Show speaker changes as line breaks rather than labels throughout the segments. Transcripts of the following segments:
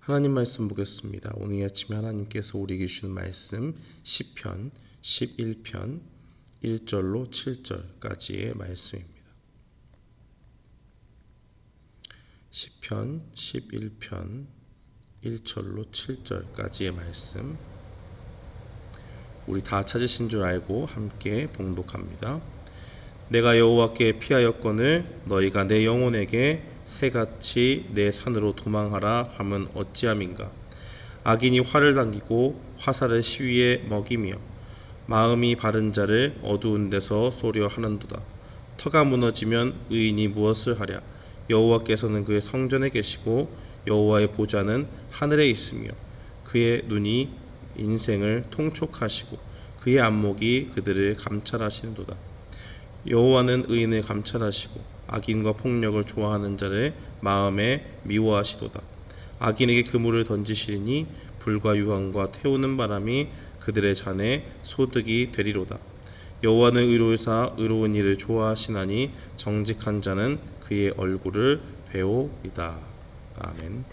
하나님 말씀 보겠습니다. 오늘 이 아침에 하나님께서 우리에게 주신 말씀 시편 11편 1절로 7절까지의 말씀입니다. 시편 11편 1절로 7절까지의 말씀, 우리 다 찾으신 줄 알고 함께 봉독합니다. 내가 여호와께 피하였거늘 너희가 내 영혼에게 새같이 내 산으로 도망하라 함은 어찌함인가. 악인이 활을 당기고 화살을 시위에 먹이며 마음이 바른 자를 어두운 데서 쏘려 하는도다. 터가 무너지면 의인이 무엇을 하랴. 여호와께서는 그의 성전에 계시고 여호와의 보좌는 하늘에 있으며 그의 눈이 인생을 통촉하시고 그의 안목이 그들을 감찰하시는도다. 여호와는 의인을 감찰하시고 악인과 폭력을 좋아하는 자를 마음에 미워하시도다. 악인에게 그물을 던지시리니 불과 유황과 태우는 바람이 그들의 잔에 소득이 되리로다. 여호와는 의로우사 의로운 일을 좋아하시나니 정직한 자는 그의 얼굴을 배우리다. 아멘.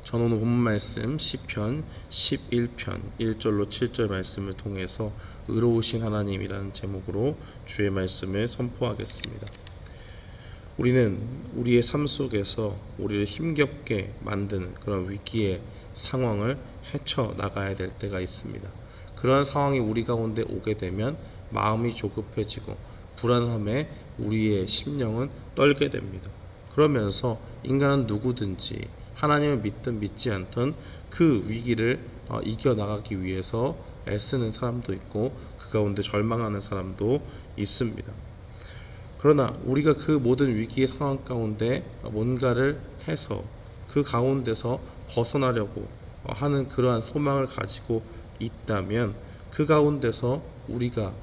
저는 오늘 본문 말씀 시편 11편 1절로 7절 말씀을 통해서 의로우신 하나님이라는 제목으로 주의 말씀을 선포하겠습니다. 우리는 우리의 삶 속에서 우리를 힘겹게 만드는 그런 위기의 상황을 헤쳐나가야 될 때가 있습니다. 그런 상황이 우리 가운데 오게 되면 마음이 조급해지고 불안함에 우리의 심령은 떨게 됩니다. 그러면서 인간은 누구든지 하나님을 믿든 믿지 않든 그 위기를 이겨나가기 위해서 애쓰는 사람도 있고 그 가운데 절망하는 사람도 있습니다. 그러나 우리가 그 모든 위기의 상황 가운데 뭔가를 해서 그 가운데서 벗어나려고 하는 그러한 소망을 가지고 있다면 그 가운데서 우리가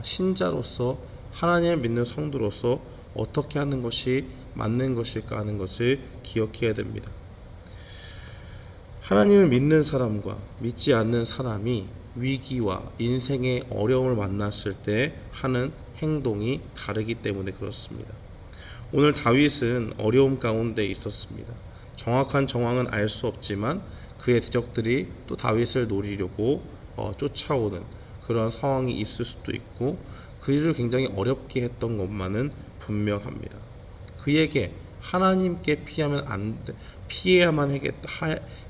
신자로서 하나님을 믿는 성도로서 어떻게 하는 것이 맞는 것일까 하는 것을 기억해야 됩니다. 하나님을 믿는 사람과 믿지 않는 사람이 위기와 인생의 어려움을 만났을 때 하는 행동이 다르기 때문에 그렇습니다. 오늘 다윗은 어려움 가운데 있었습니다. 정확한 정황은 알 수 없지만 그의 대적들이 또 다윗을 노리려고 쫓아오는 그런 상황이 있을 수도 있고 그 일을 굉장히 어렵게 했던 것만은 분명합니다. 그에게 하나님께 피해야만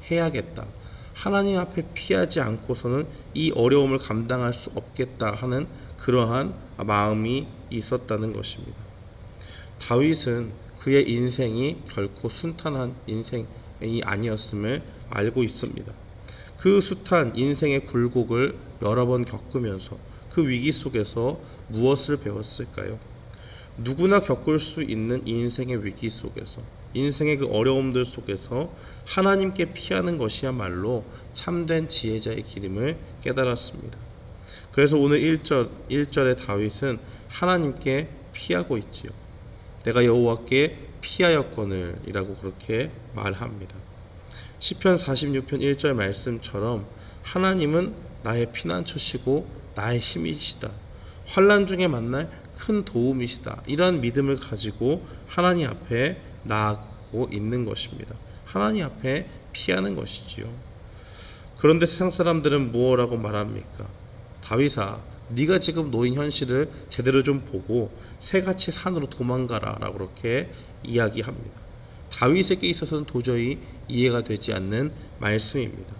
해야겠다. 하나님 앞에 피하지 않고서는 이 어려움을 감당할 수 없겠다 하는 그러한 마음이 있었다는 것입니다. 다윗은 그의 인생이 결코 순탄한 인생이 아니었음을 알고 있습니다. 그 숱한 인생의 굴곡을 여러 번 겪으면서 그 위기 속에서 무엇을 배웠을까요? 누구나 겪을 수 있는 인생의 위기 속에서, 인생의 그 어려움들 속에서 하나님께 피하는 것이야말로 참된 지혜자의 길임을 깨달았습니다. 그래서 오늘 1절의 다윗은 하나님께 피하고 있지요. 내가 여호와께 피하였거늘 이라고 그렇게 말합니다. 시편 46편 1절 말씀처럼 하나님은 나의 피난처시고 나의 힘이시다. 환난 중에 만날 큰 도움이시다. 이런 믿음을 가지고 하나님 앞에 나아가고 있는 것입니다. 하나님 앞에 피하는 것이지요. 그런데 세상 사람들은 무엇라고 말합니까? 다윗아, 네가 지금 놓인 현실을 제대로 좀 보고 새같이 산으로 도망가라 라고 그렇게 이야기합니다. 다윗에게 있어서는 도저히 이해가 되지 않는 말씀입니다.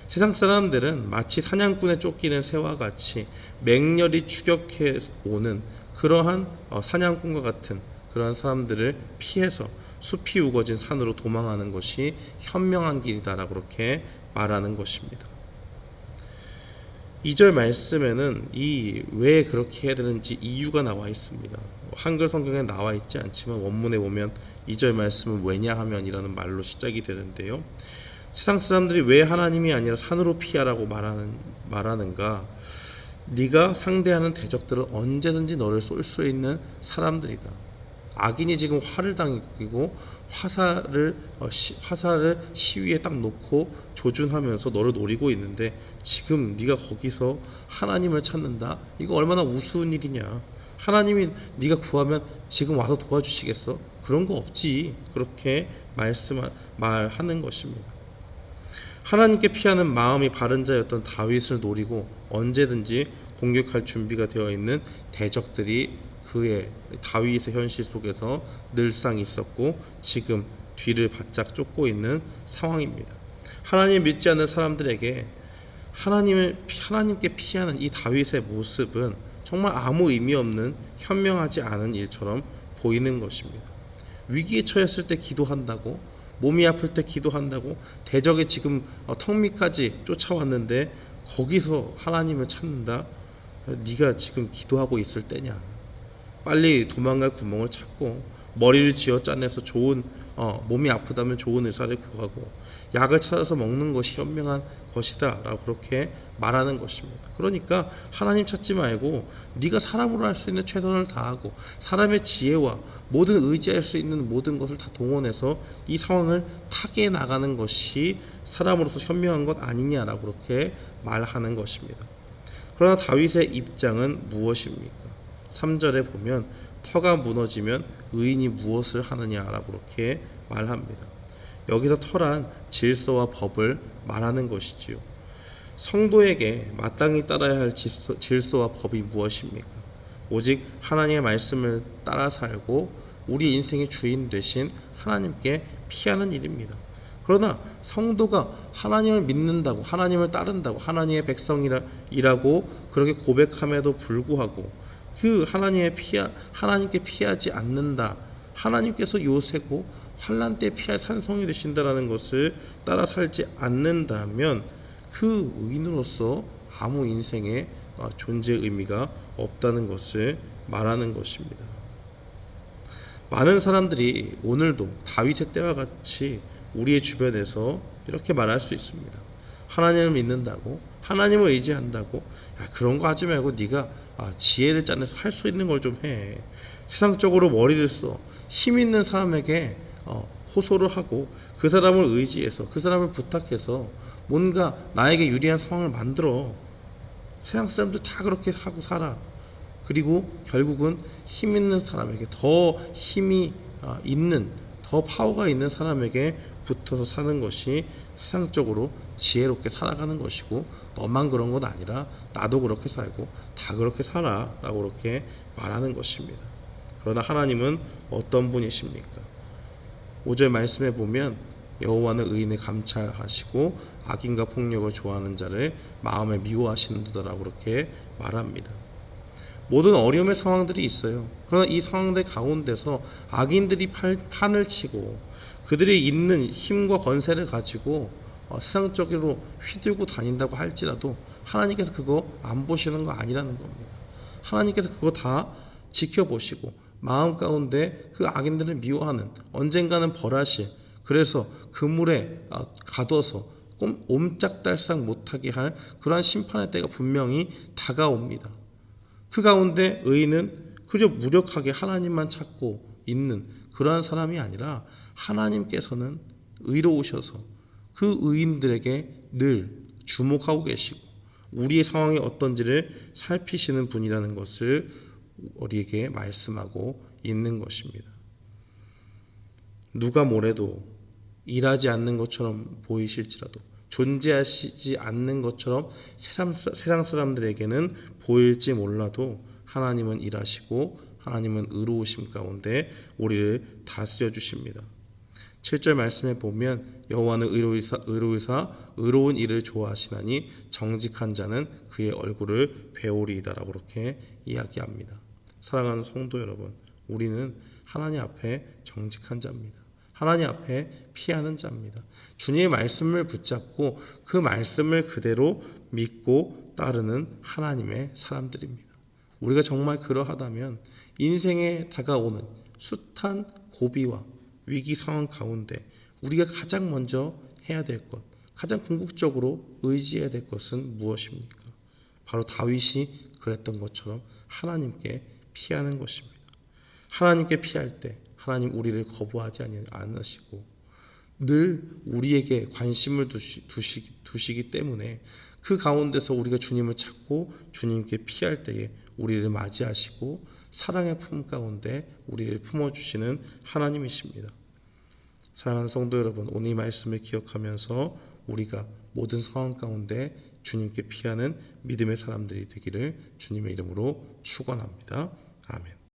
세상 사람들은 마치 사냥꾼에 쫓기는 새와 같이 맹렬히 추격해 오는 그러한 사냥꾼과 같은 그러한 사람들을 피해서 숲이 우거진 산으로 도망하는 것이 현명한 길이다라고 그렇게 말하는 것입니다. 2절 말씀에는 왜 그렇게 해야 되는지 이유가 나와 있습니다. 한글 성경에 나와 있지 않지만 원문에 보면 2절 말씀은 왜냐하면 이라는 말로 시작이 되는데요. 세상 사람들이 왜 하나님이 아니라 산으로 피하라고 말하는가? 네가 상대하는 대적들은 언제든지 너를 쏠 수 있는 사람들이다. 악인이 지금 활을 당기고 화살을 시위에 딱 놓고 조준하면서 너를 노리고 있는데 지금 네가 거기서 하나님을 찾는다? 이거 얼마나 우스운 일이냐. 하나님이 네가 구하면 지금 와서 도와주시겠어? 그런 거 없지. 그렇게 말하는 것입니다. 하나님께 피하는 마음이 바른 자였던 다윗을 노리고 언제든지 공격할 준비가 되어 있는 대적들이 그의 다윗의 현실 속에서 늘상 있었고 지금 뒤를 바짝 쫓고 있는 상황입니다. 하나님 믿지 않는 사람들에게 하나님께 피하는 이 다윗의 모습은 정말 아무 의미 없는 현명하지 않은 일처럼 보이는 것입니다. 위기에 처했을 때 기도한다고, 몸이 아플 때 기도한다고, 대적에 지금 턱밑까지 쫓아왔는데 거기서 하나님을 찾는다? 네가 지금 기도하고 있을 때냐? 빨리 도망갈 구멍을 찾고 머리를 쥐어짜내서 좋은 몸이 아프다면 좋은 의사를 구하고 약을 찾아서 먹는 것이 현명한 것이다 라고 그렇게 말하는 것입니다. 그러니까 하나님 찾지 말고 네가 사람으로 할 수 있는 최선을 다하고 사람의 지혜와 모든 의지할 수 있는 모든 것을 다 동원해서 이 상황을 타개해 나가는 것이 사람으로서 현명한 것 아니냐라고 그렇게 말하는 것입니다. 그러나 다윗의 입장은 무엇입니까? 3절에 보면 터가 무너지면 의인이 무엇을 하느냐라고 그렇게 말합니다. 여기서 터란 질서와 법을 말하는 것이지요. 성도에게 마땅히 따라야 할 질서와 법이 무엇입니까? 오직 하나님의 말씀을 따라 살고 우리 인생의 주인 되신 하나님께 피하는 일입니다. 그러나 성도가 하나님을 믿는다고, 하나님을 따른다고, 하나님의 백성이라고 그렇게 고백함에도 불구하고 그 하나님께 피하지 않는다. 하나님께서 요새고 환난 때 피할 산성이 되신다라는 것을 따라 살지 않는다면 그 의인으로서 아무 인생의 존재 의미가 없다는 것을 말하는 것입니다. 많은 사람들이 오늘도 다윗의 때와 같이 우리의 주변에서 이렇게 말할 수 있습니다. 하나님을 믿는다고, 하나님을 의지한다고, 그런 거 하지 말고 네가 지혜를 짜내서 할 수 있는 걸 좀 해. 세상적으로 머리를 써 힘 있는 사람에게 호소를 하고 그 사람을 의지해서 그 사람을 부탁해서 뭔가 나에게 유리한 상황을 만들어. 세상 사람들 다 그렇게 하고 살아. 그리고 결국은 힘 있는 사람에게, 더 힘이 있는, 더 파워가 있는 사람에게 붙어서 사는 것이 세상적으로 지혜롭게 살아가는 것이고, 너만 그런 건 아니라 나도 그렇게 살고 다 그렇게 살아 라고 그렇게 말하는 것입니다. 그러나 하나님은 어떤 분이십니까? 5절 말씀에 보면 여호와는 의인을 감찰하시고 악인과 폭력을 좋아하는 자를 마음에 미워하시는도다라고 그렇게 말합니다. 모든 어려움의 상황들이 있어요. 그러나 이 상황들 가운데서 악인들이 판을 치고 그들이 있는 힘과 권세를 가지고 세상적으로 휘둘고 다닌다고 할지라도 하나님께서 그거 안 보시는 거 아니라는 겁니다. 하나님께서 그거 다 지켜보시고 마음 가운데 그 악인들을 미워하는, 언젠가는 벌하실, 그래서 그물에 가둬서 옴짝달싹 못하게 할 그러한 심판의 때가 분명히 다가옵니다. 그 가운데 의인은 그저 무력하게 하나님만 찾고 있는 그러한 사람이 아니라 하나님께서는 의로우셔서 그 의인들에게 늘 주목하고 계시고 우리의 상황이 어떤지를 살피시는 분이라는 것을 우리에게 말씀하고 있는 것입니다. 누가 뭐래도 일하지 않는 것처럼 보이실지라도, 존재하시지 않는 것처럼 세상 사람들에게는 보일지 몰라도 하나님은 일하시고 하나님은 의로우심 가운데 우리를 다스려 주십니다. 7절 말씀에 보면 여호와는 의로우사 의로운 일을 좋아하시나니 정직한 자는 그의 얼굴을 배우리이다라고 그렇게 이야기합니다. 사랑하는 성도 여러분, 우리는 하나님 앞에 정직한 자입니다. 하나님 앞에 피하는 자입니다. 주님의 말씀을 붙잡고 그 말씀을 그대로 믿고 따르는 하나님의 사람들입니다. 우리가 정말 그러하다면 인생에 다가오는 숱한 고비와 위기 상황 가운데 우리가 가장 먼저 해야 될 것, 가장 궁극적으로 의지해야 될 것은 무엇입니까? 바로 다윗이 그랬던 것처럼 하나님께 피하는 것입니다. 하나님께 피할 때 하나님 우리를 거부하지 않으시고 늘 우리에게 관심을 두시기 때문에 그 가운데서 우리가 주님을 찾고 주님께 피할 때에 우리를 맞이하시고 사랑의 품 가운데 우리를 품어주시는 하나님이십니다. 사랑하는 성도 여러분, 오늘 이 말씀을 기억하면서 우리가 모든 상황 가운데 주님께 피하는 믿음의 사람들이 되기를 주님의 이름으로 축원합니다. 아멘.